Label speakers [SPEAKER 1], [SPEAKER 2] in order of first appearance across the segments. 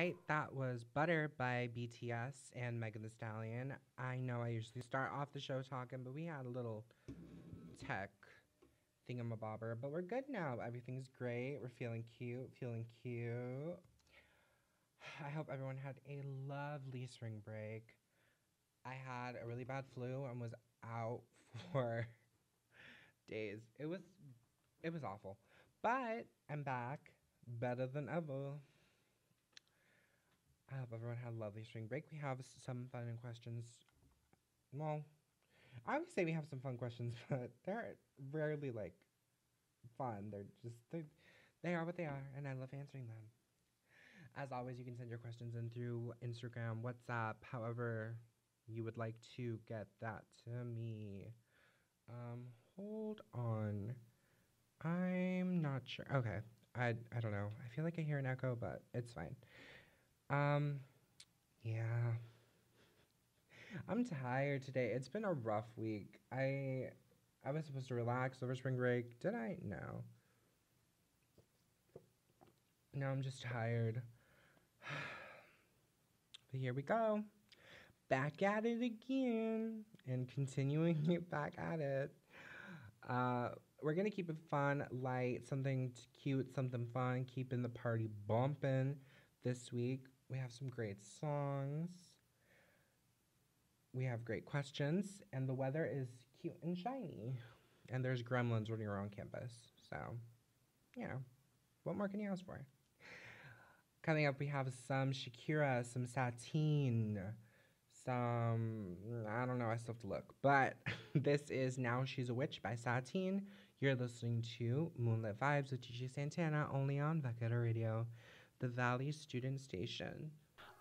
[SPEAKER 1] right, that was Butter by BTS and Megan Thee Stallion. I know I usually start off the show talking, but we had a little tech thingamabobber, but we're good now. Everything's great. We're feeling cute, feeling cute. I hope everyone had a lovely spring break. I had a really bad flu and was out for days. It was awful. But I'm back, better than ever. I hope everyone had a lovely spring break. We have some fun questions. Well, I would say we have some fun questions, but they're rarely like fun. They are what they are, and I love answering them. As always, you can send your questions in through Instagram, WhatsApp, however you would like to get that to me. Um, Hold on. I'm not sure. Okay. I don't know. I feel like I hear an echo, but it's fine. Um, yeah. I'm tired today. It's been a rough week. I was supposed to relax over spring break. Did I? No. No, I'm just tired. But here we go. Back at it again and continuing it back at it. Uh, we're gonna keep it fun, light, something cute, something fun, keeping the party bumping. This week we have some great songs. We have great questions, and the weather is cute and shiny. And there's gremlins running around campus. So, you know, what more can you ask for? Coming up, we have some Shakira, some Satine, some, I don't know, I still have to look. But this is Now She's a Witch by Satine. You're listening to Moonlit Vibes with Gigi Santana, only on Vecata Radio, the Valley Student Station.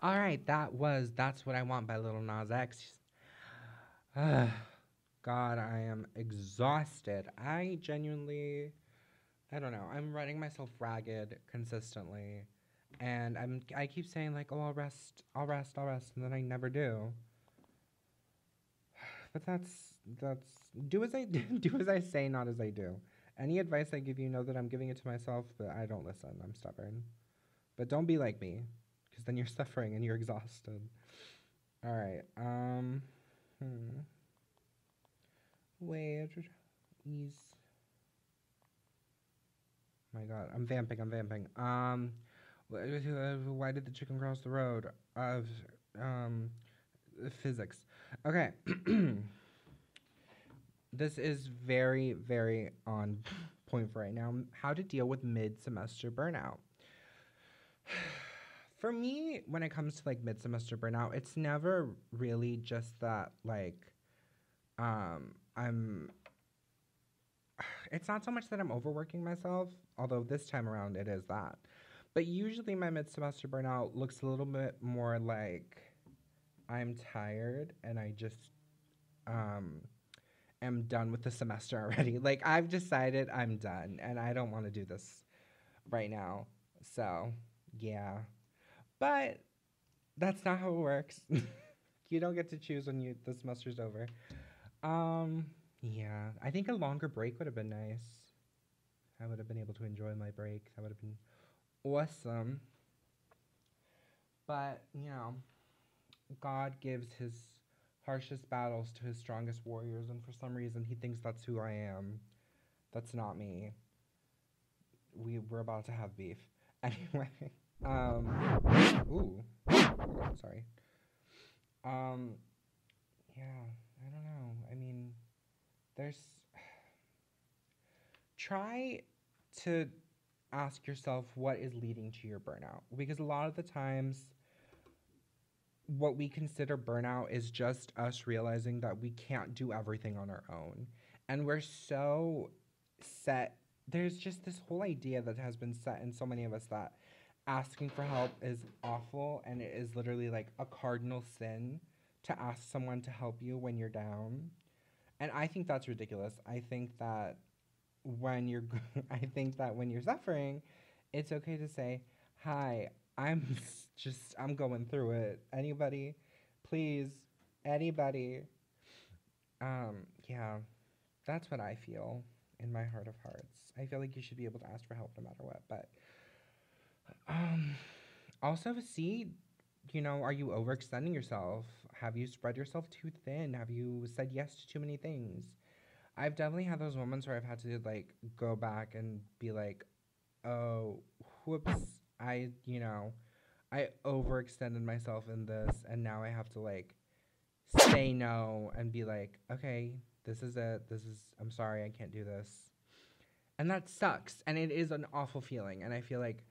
[SPEAKER 1] All right, That's What I Want by Lil Nas X. God, I am exhausted. I don't know. I'm running myself ragged consistently. And I keep saying like, "Oh, I'll rest," and then I never do. But that's do as I do as I say, not as I do. Any advice I give you, know that I'm giving it to myself, but I don't listen. I'm stubborn. But don't be like me, because then you're suffering and you're exhausted. All right. Where is my God? I'm vamping. I'm vamping. Why did the chicken cross the road? Um, Physics. Okay. This is very, very on point for right now. How to deal with mid-semester burnout. For me, when it comes to like mid-semester burnout, it's never really just that like I'm it's not so much that I'm overworking myself, although this time around it is that. But usually my mid-semester burnout looks a little bit more like I'm tired and I just um am done with the semester already. Like I've decided I'm done and I don't want to do this right now. So, yeah. But that's not how it works. You don't get to choose when the semester's over. Um, yeah. I think a longer break would have been nice. I would have been able to enjoy my break. That would have been awesome. But, God gives his harshest battles to his strongest warriors, and for some reason he thinks that's who I am. That's not me. We're about to have beef. Anyway, ooh, sorry. Um, yeah, I don't know. I mean, there's try to ask yourself what is leading to your burnout, because a lot of the times what we consider burnout is just us realizing that we can't do everything on our own. And we're so set. There's just this whole idea that has been set in so many of us that asking for help is awful and it is literally like a cardinal sin to ask someone to help you when you're down. And I think that's ridiculous. When you're I think that when you're suffering, it's okay to say, "Hi, I'm going through it. Anybody, please, anybody." Yeah, that's what I feel in my heart of hearts. I feel like you should be able to ask for help no matter what, but um Also, see, are you overextending yourself? Have you spread yourself too thin? Have you said yes to too many things? I've definitely had those moments where I've had to like go back and be like, oh, whoops, I overextended myself in this, and now I have to like say no and be like, okay, this is it. I'm sorry, I can't do this. And that sucks. And it is an awful feeling. And I feel like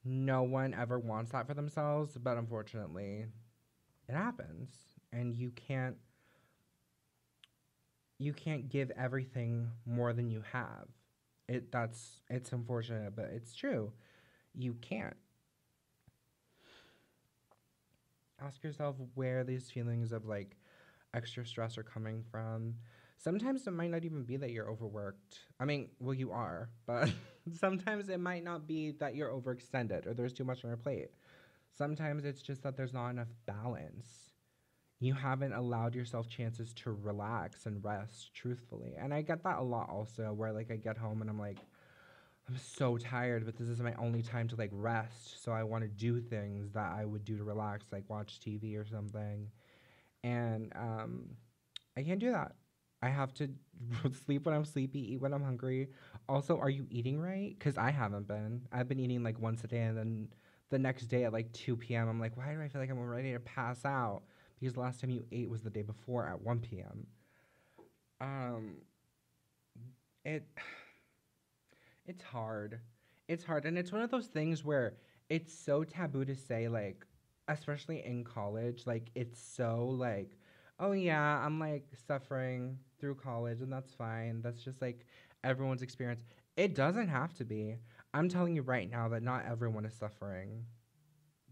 [SPEAKER 1] no one ever wants that for themselves, but unfortunately, it happens. And you can't give everything more than you have. It's unfortunate, but it's true. You can't. Ask yourself where these feelings of like extra stress are coming from. Sometimes it might not even be that you're overworked. I mean, well, you are, but sometimes it might not be that you're overextended or there's too much on your plate. Sometimes it's just that there's not enough balance. You haven't allowed yourself chances to relax and rest truthfully. And I get that a lot also, where like I get home and I'm like, I'm so tired, but this is my only time to like rest. So I want to do things that I would do to relax, like watch TV or something. And I can't do that. I have to sleep when I'm sleepy, eat when I'm hungry. Also, are you eating right? Because I haven't been. I've been eating like once a day, and then the next day at like 2 p.m., I'm like, why do I feel like I'm ready to pass out? Because the last time you ate was the day before at 1 p.m. Um, it it's hard. It's hard, and it's one of those things where it's so taboo to say, like, especially in college, like it's so like, oh yeah, I'm like suffering through college, and that's fine. That's just like everyone's experience. It doesn't have to be. I'm telling you right now that not everyone is suffering.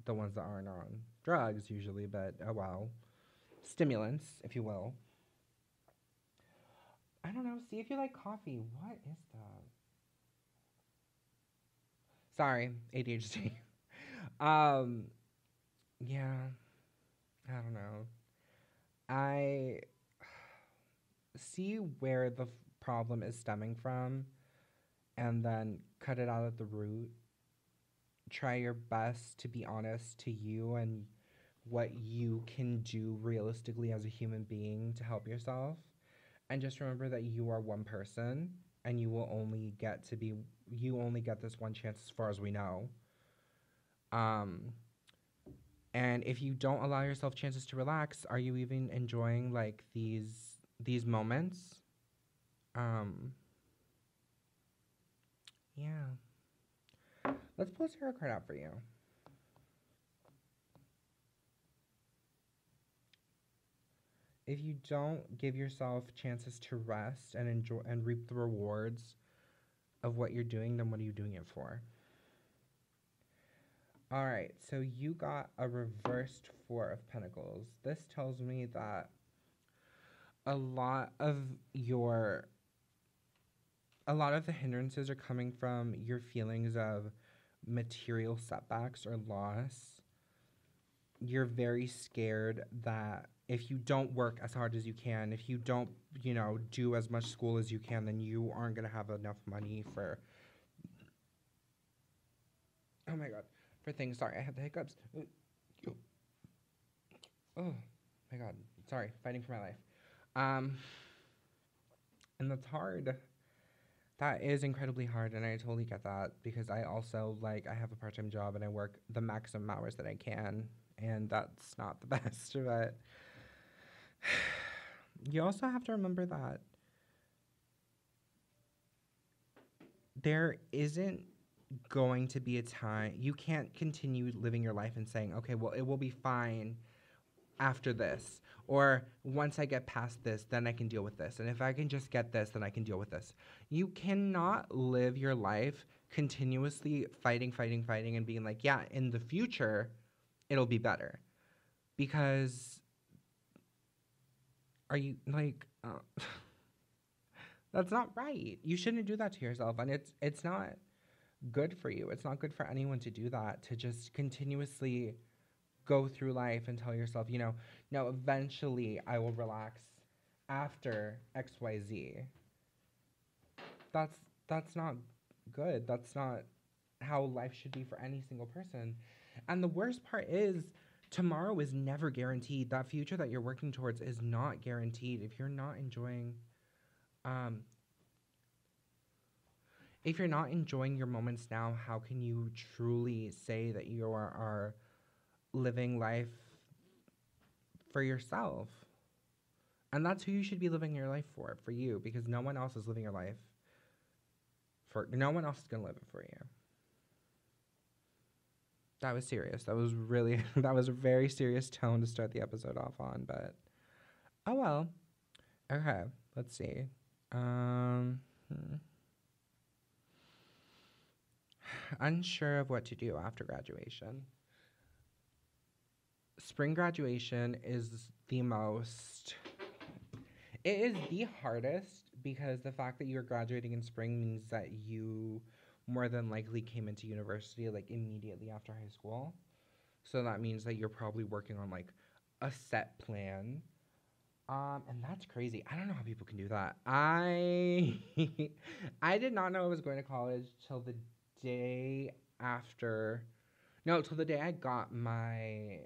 [SPEAKER 1] The ones that aren't on drugs usually, but oh well, stimulants, if you will. I don't know. See if you like coffee. What is that? Sorry, ADHD. um, yeah, I don't know. I see where the problem is stemming from and then cut it out at the root. Try your best to be honest to you and what you can do realistically as a human being to help yourself. And just remember that you are one person and you only get this one chance as far as we know. Um, and if you don't allow yourself chances to relax, are you even enjoying like these moments? Um, yeah. Let's pull a tarot card out for you. If you don't give yourself chances to rest and enjoy and reap the rewards of what you're doing, then what are you doing it for? All right, so you got a reversed Four of Pentacles. This tells me that a lot of your a lot of the hindrances are coming from your feelings of material setbacks or loss. You're very scared that if you don't work as hard as you can, if you don't, do as much school as you can, then you aren't going to have enough money for, oh my God, for things. Sorry, I had the hiccups. Oh my God. Sorry, fighting for my life. Um, and that's hard. That is incredibly hard, and I totally get that because I also like I have a part-time job and I work the maximum hours that I can, and that's not the best. But you also have to remember that there isn't going to be a time you can't continue living your life and saying, okay, well, it will be fine after this. Or once I get past this, then I can deal with this. And if I can just get this, then I can deal with this. You cannot live your life continuously fighting, fighting, fighting, and being like, yeah, in the future, it'll be better. Because are you like, that's not right. You shouldn't do that to yourself. And it's not good for you. It's not good for anyone to do that, to just continuously go through life and tell yourself, no, eventually I will relax after XYZ. That's not good. That's not how life should be for any single person. And the worst part is tomorrow is never guaranteed. That future that you're working towards is not guaranteed. Um if you're not enjoying your moments now, how can you truly say that are living life for yourself? And that's who you should be living your life for you, because no one else is living your life for no one else is going to live it for you. That was serious. That was really that was a very serious tone to start the episode off on, but oh well. Okay, let's see. Um Unsure of what to do after graduation. Spring graduation is the most it is the hardest, because the fact that you're graduating in spring means that you more than likely came into university like immediately after high school. So that means that you're probably working on like a set plan. And that's crazy. I don't know how people can do that. I did not know I was going to college till the day after. No, till the day I got my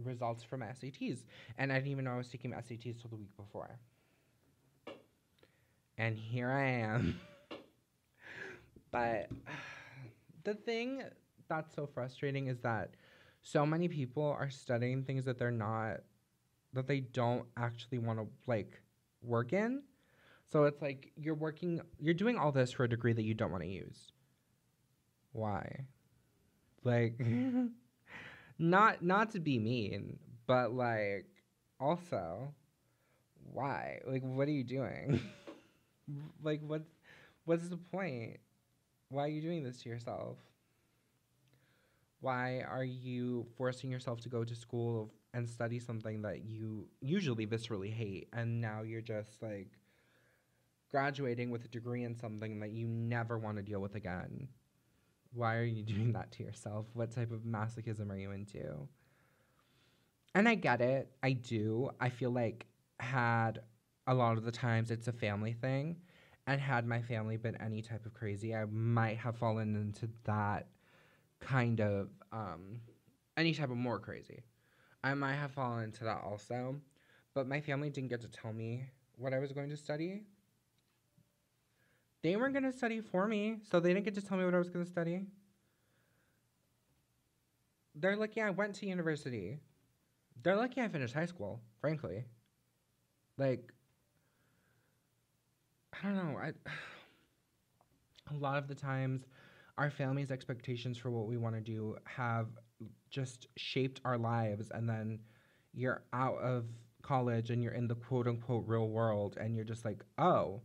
[SPEAKER 1] results for my SATs, and I didn't even know I was taking my SATs till the week before. And here I am. But the thing that's so frustrating is that so many people are studying things that that they don't actually want to like work in. So it's like you're doing all this for a degree that you don't want to use. Why? Like not to be mean, but like also why? Like what are you doing? Like what's the point? Why are you doing this to yourself? Why are you forcing yourself to go to school and study something that you usually viscerally hate, and now you're just like graduating with a degree in something that you never want to deal with again? Why are you doing that to yourself? What type of masochism are you into? And I get it. I do. I feel like had a lot of the times it's a family thing. And had my family been any type of crazy, I might have fallen into that kind of any type of more crazy. I might have fallen into that also. But my family didn't get to tell me what I was going to study. They weren't going to study for me, so they didn't get to tell me what I was going to study. They're lucky I went to university. They're lucky I finished high school, frankly. Like, I don't know. A lot of the times, our family's expectations for what we want to do have just shaped our lives, and then you're out of college and you're in the quote unquote real world, and you're just like, oh,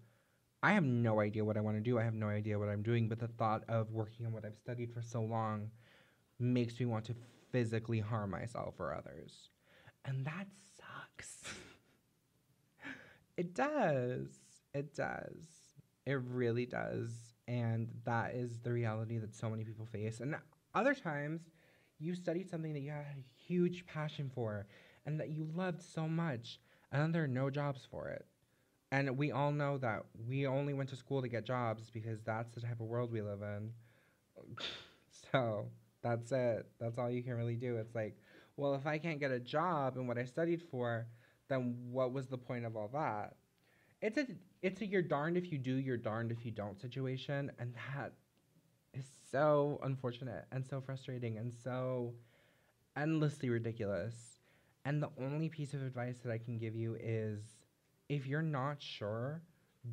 [SPEAKER 1] I have no idea what I want to do. I have no idea what I'm doing. But the thought of working on what I've studied for so long makes me want to physically harm myself or others. And that sucks. It does. It does. It really does. And that is the reality that so many people face. And other times, you studied something that you had a huge passion for and that you loved so much, and then there are no jobs for it. And we all know that we only went to school to get jobs because that's the type of world we live in. So that's it. That's all you can really do. It's like, well, if I can't get a job in what I studied for, then what was the point of all that? It's a it's a you're darned if you do, you're darned if you don't situation, and that is so unfortunate and so frustrating and so endlessly ridiculous. And the only piece of advice that I can give you is if you're not sure,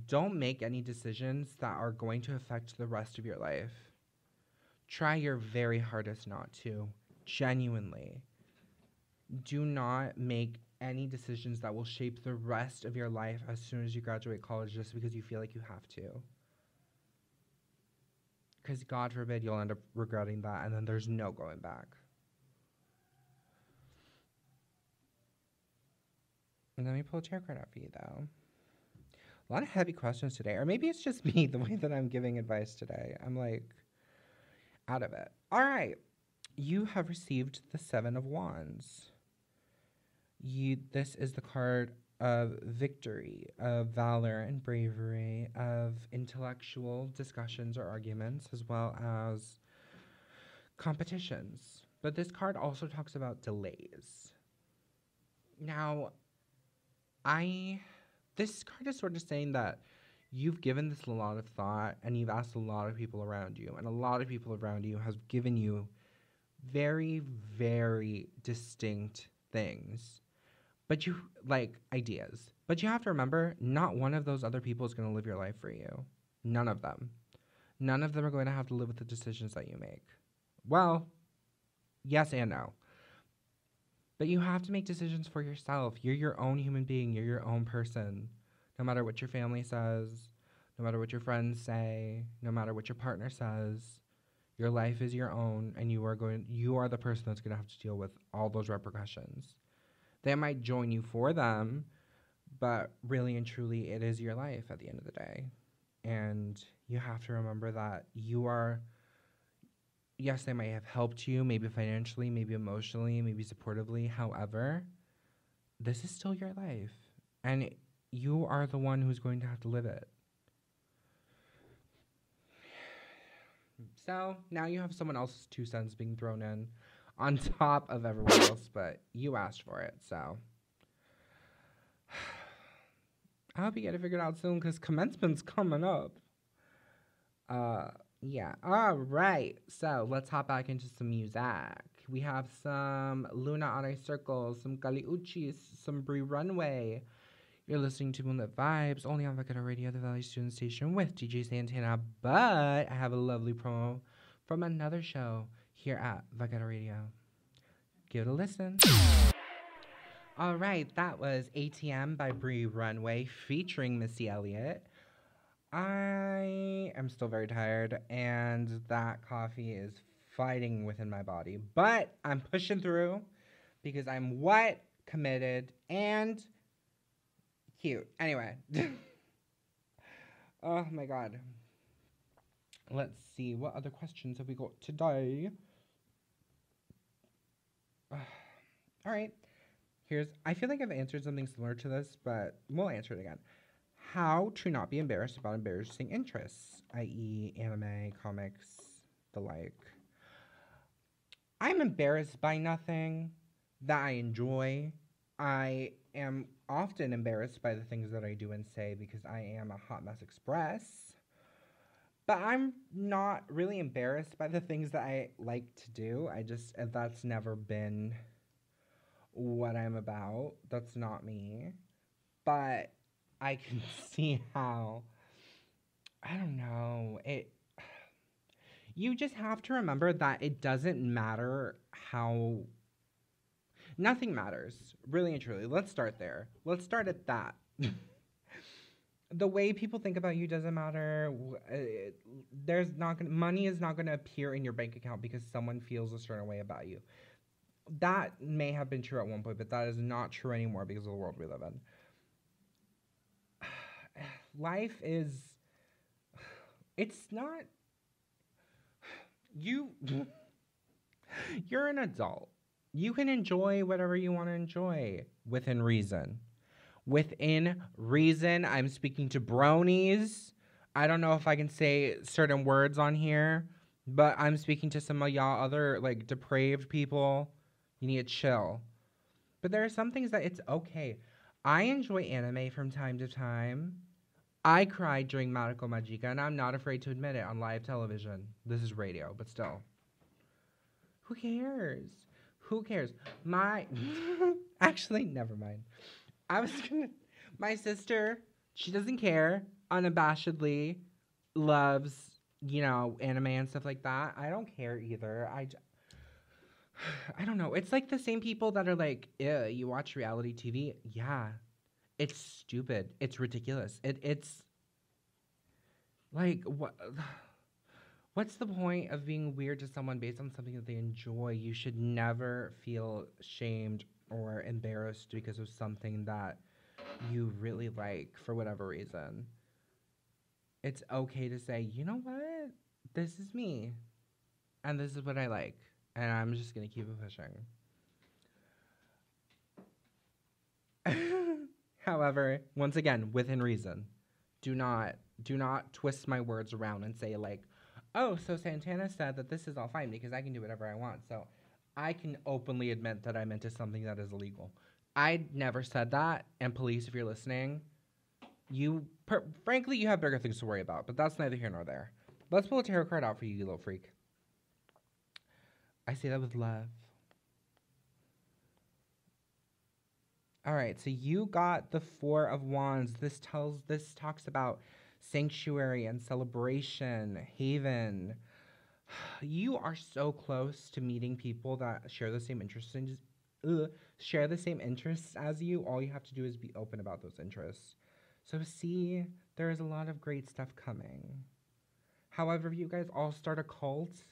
[SPEAKER 1] don't make any decisions that are going to affect the rest of your life. Try your very hardest not to. Genuinely. Do not make any decisions that will shape the rest of your life as soon as you graduate college just because you feel like you have to. Because God forbid you'll end up regretting that, and then there's no going back. And let me pull a chair card out for you, though. A lot of heavy questions today. Or maybe it's just me, the way that I'm giving advice today. I'm like, out of it. All right. You have received the Seven of Wands. This is the card of victory, of valor and bravery, of intellectual discussions or arguments, as well as competitions. But this card also talks about delays. Now, this card is sort of saying that you've given this a lot of thought and you've asked a lot of people around you, and a lot of people around you have given you very, very distinct things. But you like ideas. But you have to remember, not one of those other people is going to live your life for you. None of them. None of them are going to have to live with the decisions that you make. Well, yes and no. But you have to make decisions for yourself. You're your own human being. You're your own person. No matter what your family says, no matter what your friends say, no matter what your partner says, your life is your own, and you are the person that's going to have to deal with all those repercussions. They might join you for them, but really and truly, it is your life at the end of the day. And you have to remember that yes, they might have helped you, maybe financially, maybe emotionally, maybe supportively. However, this is still your life. And you are the one who's going to have to live it. So now you have someone else's 2 cents being thrown in on top of everyone else, but you asked for it, so. I hope you get it figured out soon, because commencement's coming up. Yeah. All right. So let's hop back into some music. We have some Luna on Ice Circles, some Kaliuchis, some Bree Runway. You're listening to Moonlit Vibes, only on Vagata Radio, the Valley Student Station with DJ Santana. But I have a lovely promo from another show here at Vagata Radio. Give it a listen. All right, that was ATM by Bree Runway featuring Missy Elliott. I am still very tired, and that coffee is fighting within my body. But I'm pushing through because I'm what? Committed and cute. Anyway. Oh my god. Let's see. What other questions have we got today? All right. I feel like I've answered something similar to this, but we'll answer it again. How to not be embarrassed about embarrassing interests, i.e. anime, comics, the like. I'm embarrassed by nothing that I enjoy. I am often embarrassed by the things that I do and say because I am a hot mess express. But I'm not really embarrassed by the things that I like to do. That's never been what I'm about. That's not me. But I can see how, I don't know, you just have to remember that it doesn't matter how, nothing matters, really and truly. Let's start there. Let's start at that. The way people think about you doesn't matter. Money is not going to appear in your bank account because someone feels a certain way about you. That may have been true at one point, but that is not true anymore because of the world we live in. Life is, it's not, you're an adult. You can enjoy whatever you want to enjoy within reason. Within reason, I'm speaking to bronies. I don't know if I can say certain words on here, but I'm speaking to some of y'all other, like, depraved people. You need to chill. But there are some things that it's okay. I enjoy anime from time to time. I cried during Mariko Magica, and I'm not afraid to admit it on live television. This is radio, but still. Who cares? Who cares? Actually, never mind. My sister, she doesn't care, unabashedly loves, anime and stuff like that. I don't care either. I don't know. It's like the same people that are like, ew, you watch reality TV? Yeah. It's stupid. It's ridiculous. It's like, what's the point of being weird to someone based on something that they enjoy? You should never feel shamed or embarrassed because of something that you really like for whatever reason. It's okay to say, you know what? This is me. And this is what I like. And I'm just going to keep it pushing. However, once again, within reason. Do not twist my words around and say like, oh, so Santana said that this is all fine because I can do whatever I want. So I can openly admit that I'm into something that is illegal. I never said that, and police, if you're listening, frankly, you have bigger things to worry about, but that's neither here nor there. Let's pull a tarot card out for you, you little freak. I say that with love. All right, so you got the Four of Wands. This talks about sanctuary and celebration, haven. You are so close to meeting people that share the same share the same interests as you. All you have to do is be open about those interests. So see, there is a lot of great stuff coming. However, if you guys all start a cult,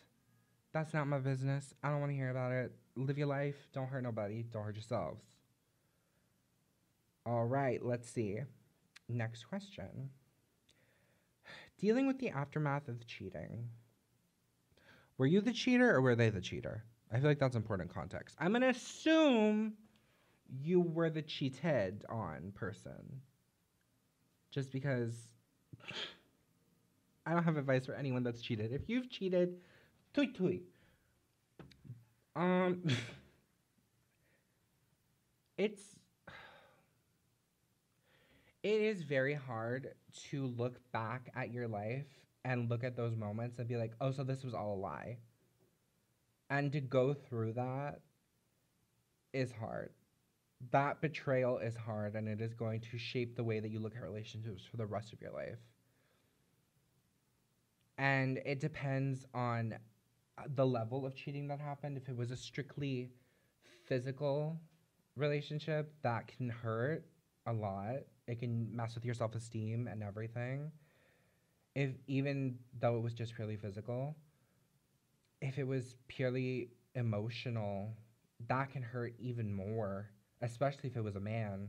[SPEAKER 1] that's not my business. I don't want to hear about it. Live your life. Don't hurt nobody. Don't hurt yourselves. All right, let's see. Next question. Dealing with the aftermath of cheating. Were you the cheater or were they the cheater? I feel like that's important context. I'm going to assume you were the cheated on person. Just because I don't have advice for anyone that's cheated. If you've cheated, tweet. It is very hard to look back at your life and look at those moments and be like, oh, so this was all a lie. And to go through that is hard. That betrayal is hard, and it is going to shape the way that you look at relationships for the rest of your life. And it depends on the level of cheating that happened. If it was a strictly physical relationship, that can hurt a lot. It can mess with your self-esteem and everything. Even though it was just purely physical, if it was purely emotional, that can hurt even more, especially if it was a man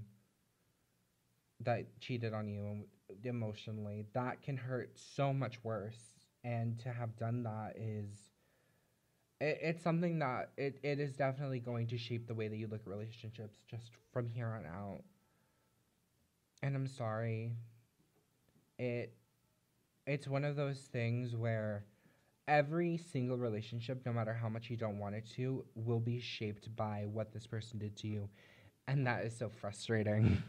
[SPEAKER 1] that cheated on you emotionally. That can hurt so much worse. And to have done that it's something that it is definitely going to shape the way that you look at relationships just from here on out. And I'm sorry. It's one of those things where every single relationship, no matter how much you don't want it to, will be shaped by what this person did to you. And that is so frustrating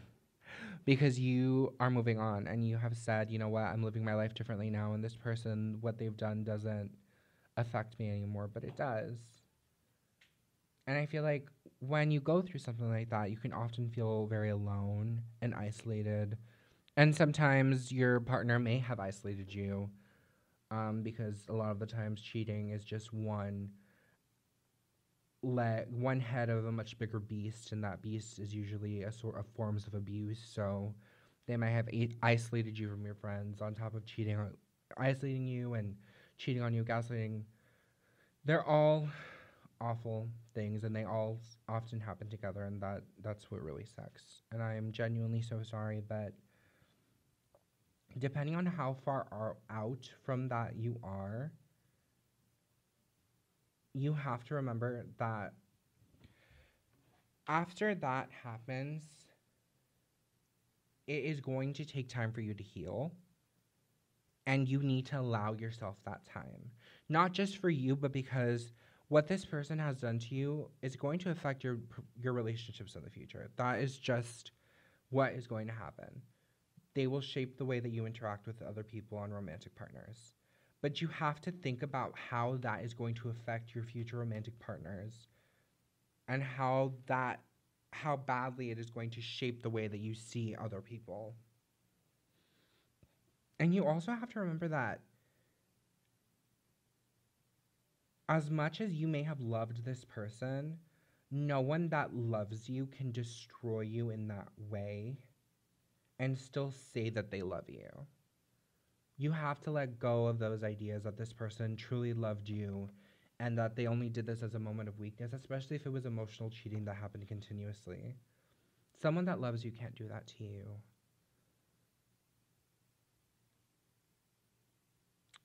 [SPEAKER 1] because you are moving on and you have said, you know what, I'm living my life differently now. And this person, what they've done doesn't affect me anymore, but it does. And I feel like when you go through something like that, you can often feel very alone and isolated. And sometimes your partner may have isolated you, because a lot of the times cheating is just one head of a much bigger beast, and that beast is usually a sort of forms of abuse. So they might have isolated you from your friends on top of isolating you and cheating on you, gaslighting. They're all awful things, and they all often happen together, and that's what really sucks. And I am genuinely so sorry, but depending on how far out from that you are, you have to remember that after that happens, it is going to take time for you to heal. And you need to allow yourself that time. Not just for you, but because what this person has done to you is going to affect your relationships in the future. That is just what is going to happen. They will shape the way that you interact with other people and romantic partners. But you have to think about how that is going to affect your future romantic partners and how badly it is going to shape the way that you see other people. And you also have to remember that as much as you may have loved this person, no one that loves you can destroy you in that way and still say that they love you. You have to let go of those ideas that this person truly loved you and that they only did this as a moment of weakness, especially if it was emotional cheating that happened continuously. Someone that loves you can't do that to you.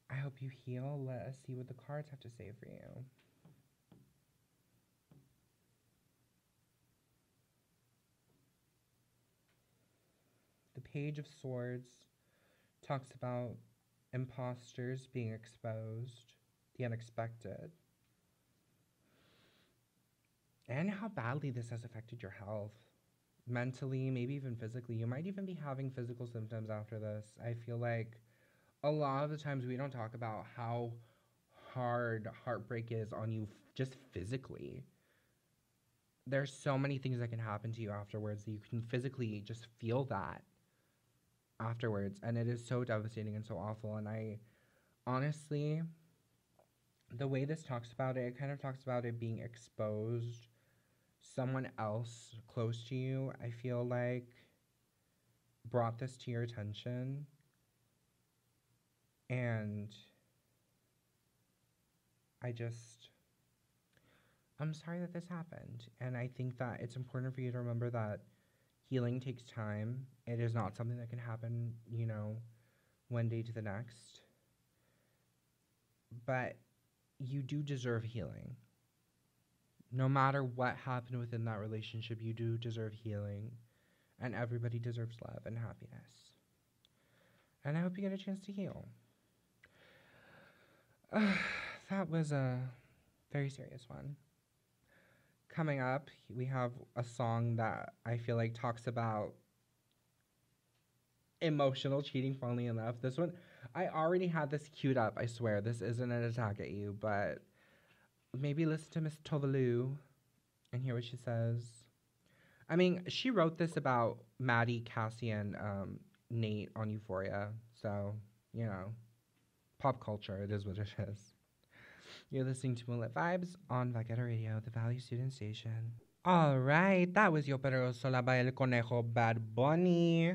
[SPEAKER 1] I hope you heal. Let us see what the cards have to say for you. The Page of Swords talks about imposters being exposed, the unexpected. and how badly this has affected your health. Mentally, maybe even physically. You might even be having physical symptoms after this. I feel like a lot of the times we don't talk about how hard heartbreak is on you just physically. There's so many things that can happen to you afterwards that you can physically just feel that afterwards. And it is so devastating and so awful. And I honestly, the way this talks about it, it kind of talks about it being exposed. Someone else close to you, I feel like, brought this to your attention. And I'm sorry that this happened. And I think that it's important for you to remember that healing takes time. It is not something that can happen, one day to the next. But you do deserve healing. No matter what happened within that relationship, you do deserve healing. And everybody deserves love and happiness. And I hope you get a chance to heal. That was a very serious one. Coming up, we have a song that I feel like talks about emotional cheating, funnily enough. This one, I already had this queued up, I swear. This isn't an attack at you, but maybe listen to Miss Tovalu and hear what she says. I mean, she wrote this about Maddie, Cassie, and Nate on Euphoria. So, pop culture, it is what it is. You're listening to Moonlit Vibes on Vaquero Radio, the Valley Student Station. All right, that was Yo Pero Sola by El Conejo, Bad Bunny.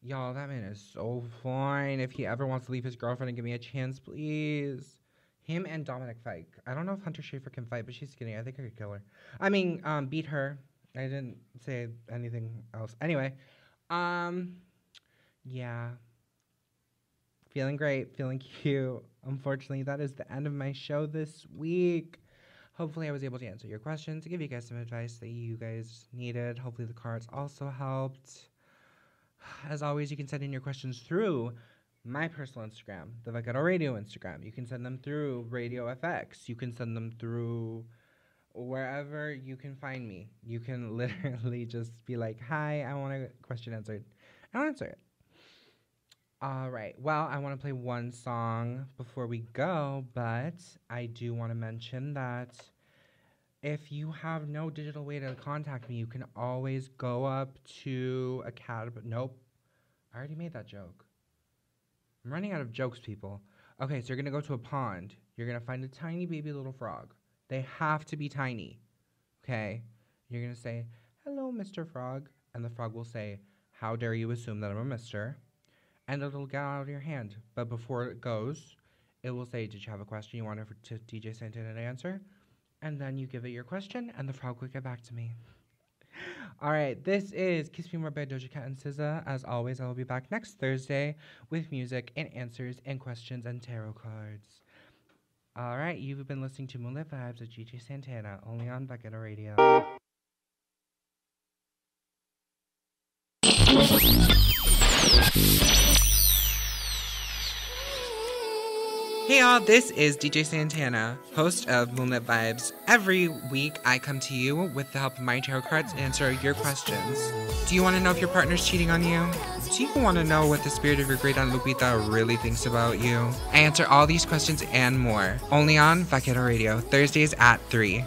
[SPEAKER 1] Y'all, that man is so fine. If he ever wants to leave his girlfriend and give me a chance, please. Him and Dominic fight. I don't know if Hunter Schafer can fight, but she's skinny. I think I could kill her. I mean, beat her. I didn't say anything else. Anyway, yeah. Feeling great, feeling cute. Unfortunately, that is the end of my show this week. Hopefully, I was able to answer your questions, to give you guys some advice that you guys needed. Hopefully, the cards also helped. As always, you can send in your questions through my personal Instagram, the Vaquero Radio Instagram. You can send them through Radio FX. You can send them through wherever you can find me. You can literally just be like, hi, I want a question answered. I'll answer it. All right. Well, I want to play one song before we go, but I do want to mention that if you have no digital way to contact me, you can always go up to Nope. I already made that joke. I'm running out of jokes, people. Okay, so you're going to go to a pond. You're going to find a tiny baby little frog. They have to be tiny. Okay? You're going to say, hello, Mr. Frog. And the frog will say, how dare you assume that I'm a mister? And it'll get out of your hand. But before it goes, it will say, did you have a question you wanted to DJ Santana to answer? And then you give it your question, and the frog will get back to me. All right, this is Kiss Me More by Doja Cat and SZA. As always, I will be back next Thursday with music and answers and questions and tarot cards. All right, you've been listening to Moonlit Vibes with DJ Santana, only on Vaquero Radio. Hey y'all, this is DJ Santana, host of Moonlit Vibes. Every week, I come to you with the help of my tarot cards to answer your questions. Do you want to know if your partner's cheating on you? Do you want to know what the spirit of your great aunt Lupita really thinks about you? I answer all these questions and more, only on Vaquero Radio, Thursdays at 3.